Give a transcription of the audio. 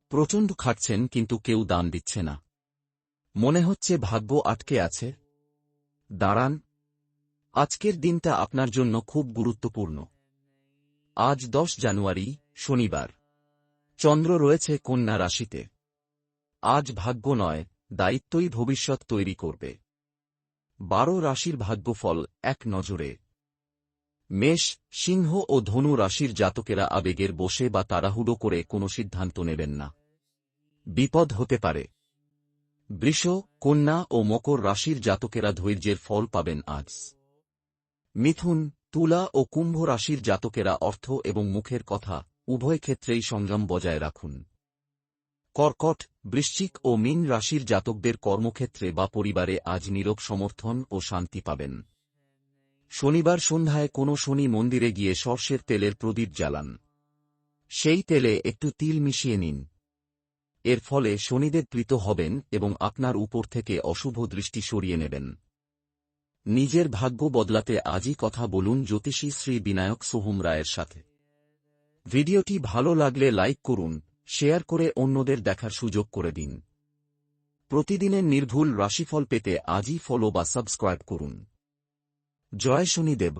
প্রচণ্ড খাটছেন কিন্তু কেউ দান দিচ্ছে না। মনে হচ্ছে ভাগ্য আটকে আছে। দাঁড়ান, আজকের দিনটা আপনার জন্য খুব গুরুত্বপূর্ণ। আজ 10 জানুয়ারি, শনিবার। চন্দ্র রয়েছে কন্যা রাশিতে। আজ ভাগ্য নয়, দায়িত্বই ভবিষ্যৎ তৈরি করবে। 12 রাশির ভাগ্যফল এক নজরে। মেষ, সিংহ ও ধনু রাশির জাতকেরা আবেগের বশে বা তাড়াহুড়ো করে কোনো সিদ্ধান্ত নেবেন না। বিপদ হতে পারে। বৃষ, কন্যা ও মকর রাশির জাতকেরা ধৈর্যের ফল পাবেন আজ। মিথুন, তুলা ও কুম্ভ রাশির জাতকেরা অর্থ এবং মুখের কথা উভয় ক্ষেত্রেই সংযম বজায় রাখুন। কর্কট, বৃশ্চিক ও মীন রাশির জাতকদের কর্মক্ষেত্রে বা পরিবারে আজ নীরব সমর্থন ও শান্তি পাবেন। শনিবার সন্ধ্যায় কোনো শনি মন্দিরে গিয়ে সর্ষের তেলের প্রদীপ জ্বালান। সেই তেলে একটু তিল মিশিয়ে নিন। এর ফলে শনিদেব প্রীত হবেন এবং আপনার উপর থেকে অশুভ দৃষ্টি সরিয়ে নেবেন। নিজের ভাগ্য বদলাতে আজই কথা বলুন জ্যোতিষী শ্রী বিনায়ক সোহম রায়ের সাথে। ভিডিওটি ভালো লাগলে লাইক করুন, শেয়ার করে অন্যদের দেখার সুযোগ করে দিন। প্রতিদিনের নির্ভুল রাশিফল পেতে আজই ফলো বা সাবস্ক্রাইব করুন। জয় শনিদেব।